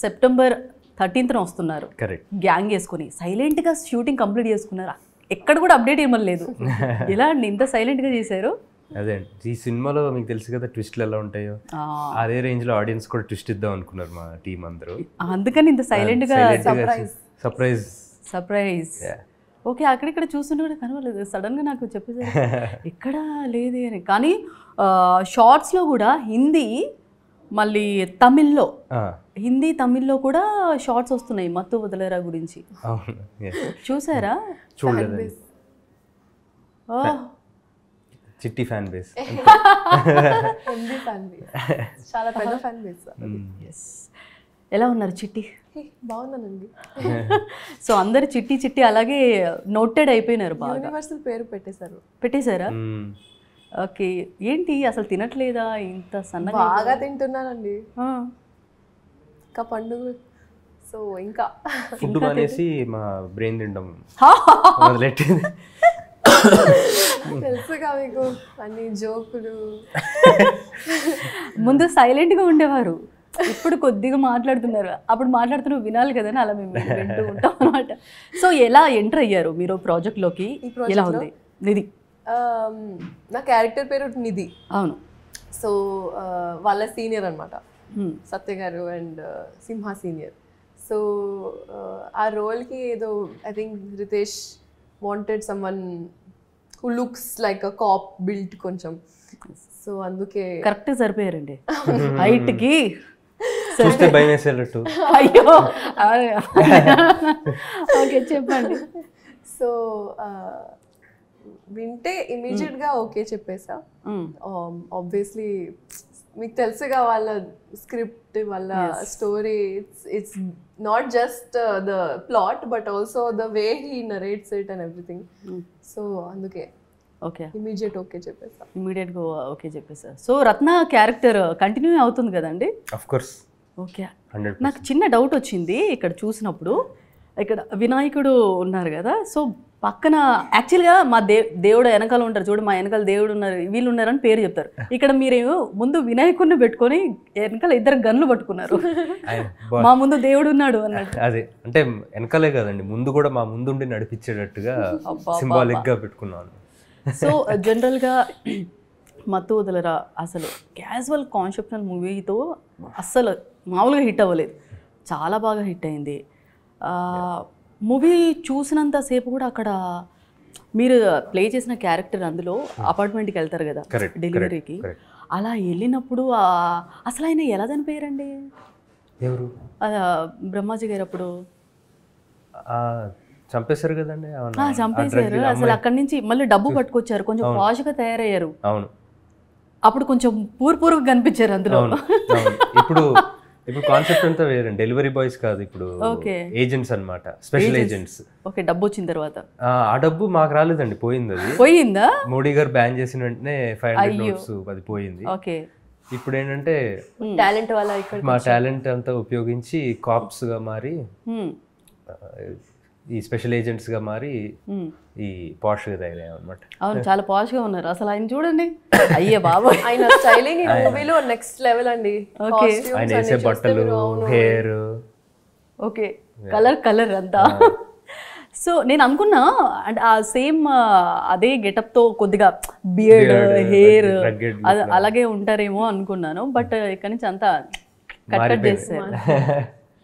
September 13th వస్తున్నారు. Correct. Gang వేసుకొని సైలెంట్గా షూటింగ్ కంప్లీట్ చేసుకున్నారు. ఎక్కడ కూడా అప్డేట్ ఏమని లేదు. ఎలా అండి ఇంత సైలెంట్గా చేశారు? అదే ఈ సినిమాలో మీకు తెలుసు కదా ట్విస్ట్లు ఎలా ఉంటాయో, అదే రేంజ్లో ఆడియన్స్ కూడా ట్విస్ట్ ఇద్దాం అనుకున్నారు మా టీం అందరూ. అందుకని ఇంత సైలెంట్గా సర్ప్రైజ్. ఓకే, అక్కడిక్కడ చూస్తుంటే కూడా కనవలేదు. సడన్గా నాకు చెప్పేసారు ఎక్కడ లేదే అని. కానీ షార్ట్స్లో కూడా హిందీ మళ్ళీ హిందీ తమిళ్లో కూడా షార్ట్స్ వస్తున్నాయి మత్తు వదలరా గురించి. చూసారా? చూడలేదు. చిట్టి ఫ్యాన్ బేస్, చాలా పెద్ద ఫ్యాన్ బేస్. ఎలా ఉన్నారు చిట్టి? బాగున్నానండి. సో అందరు చిట్టి చిట్టి అలాగే నోటెడ్ అయిపోయినారు. యూనివర్సల్ పేరు పెట్టేశారా? ఓకే. ఏంటి అసలు తినట్లేదా? ఇంత సన్నగా? బాగా తింటున్నానండి, ఇంకా పండుగ. సో ఇంకా ఫుడ్ మానేసి మా బ్రెయిన్ తింటాం మొదలెట్టింది. తెలుసుగా మీకు అన్ని జోకులు. ముందు సైలెంట్గా ఉండేవారు, ఇప్పుడు కొద్దిగా మాట్లాడుతున్నారు. అప్పుడు మాట్లాడుతున్నారు వినాలి కదా అని అలా మేము వింటూ ఉంటాం అనమాట. సో ఎలా ఎంటర్ అయ్యారు మీరు ప్రాజెక్ట్లోకి? ఎలా ఉంది? నిధి నా క్యారెక్టర్ పేరు నిధి. అవును. సో వాళ్ళ సీనియర్ అనమాట సత్య గారు అండ్ సింహ సీనియర్. సో ఆ రోల్కి ఏదో I think Ritesh wanted someone who looks like a cop built కొంచెం. సో అందుకే కరెక్ట్ సరిపోయారండి హైట్కి. అయ్యో ఓకే చెప్పండి. సో వింటే ఇమీడియట్గా ఓకే చెప్పేసా. ఆబ్వియస్లీ మీకు తెలుసుగా వాళ్ళ స్క్రిప్ట్, వాళ్ళ story. It's not just the plot but also the way he narrates it and everything. So అందుకే ఓకే ఇమీడియట్గా ఓకే చెప్పేసా. సో రత్న క్యారెక్టర్ కంటిన్యూ అవుతుంది కదండి? Of course. ఓకే. నాకు చిన్న డౌట్ వచ్చింది ఇక్కడ చూసినప్పుడు. ఇక్కడ వినాయకుడు ఉన్నారు కదా, సో పక్కన యాక్చువల్గా మా దేవుడు వెనకాల ఉంటారు చూడు, మా వెనకాల దేవుడు ఉన్నారు వీళ్ళు ఉన్నారని పేరు చెప్తారు. ఇక్కడ మీరేమో ముందు వినాయకుడిని పెట్టుకొని వెనకాల ఇద్దరు గన్లు పట్టుకున్నారు. మా ముందు దేవుడు ఉన్నాడు అన్నట్టు. అదే అంటే వెనకాలే కదండి, ముందు కూడా మా ముందు ఉండి నడిపించేటట్టుగా సింబాలిక్ గా పెట్టుకున్నాను. సో జనరల్గా మత్తు వదలరా అసలు క్యాజువల్ కాన్సెప్షనల్ మూవీతో అస్సలు మామూలుగా హిట్ అవ్వలేదు, చాలా బాగా హిట్ అయింది. మూవీ చూసినంతసేపు కూడా అక్కడ మీరు ప్లే చేసిన క్యారెక్టర్ అందులో అపార్ట్మెంట్కి వెళ్తారు కదా డెలివరీకి, అలా వెళ్ళినప్పుడు అసలు ఆయన ఎలా చనిపోయారండి? ఎవరు? బ్రహ్మాజీ గారు అప్పుడు చంపేశారు కదండి. చంపేశారు. అసలు అక్కడి నుంచి మళ్ళీ డబ్బు పట్టుకొచ్చారు, కొంచెం పాష్గా తయారయ్యారు. అవును, అప్పుడు కొంచెం పూర్గా కనిపించారు అందులో. ఇప్పుడు కాన్సెప్ట్ అంతా వేరే, డెలివరీ బాయ్స్ కాదు, ఇప్పుడు ఏజెంట్స్ అన్నమాట, స్పెషల్ ఏజెంట్స్. ఓకే. డబ్బు వచ్చిన తర్వాత ఆ డబ్బు మాకు రాలేదండి, పోయింది. అది పోయిందా? మోడీ గారు బ్యాన్ చేసిన వెంటనే 500 notes అది పోయింది. ఓకే. ఇప్పుడు ఏంటంటే టాలెంట్ వల్ల ఇక్కడ మా టాలెంట్ అంతా ఉపయోగించి కాప్స్ గా మారి, ఈ స్పెషల్ ఏజెంట్స్ గా మారి ఈ పాష్ గా తయారయ్యాం అన్నమాట. అవును, చాలా పాష్ గా ఉన్నారు అసలు. ఆయన చూడండి, అయ్యే బాబా, ఆయన స్టైలింగ్ ఈ మూవీలో నెక్స్ట్ లెవెల్ అండి. ఓకే. ఆయన వేసే బట్టలు, హెయిర్, ఓకే, కలర్ అంతా. సో నేను అనుకున్నా అంటే ఆ సేమ్ అదే గెటప్తో కొద్దిగా బియర్డ్, హెయిర్ అలాగే ఉంటారేమో అనుకున్నాను. బట్ ఇక్కడ నుంచి అంతా కట్ చేస్తారు.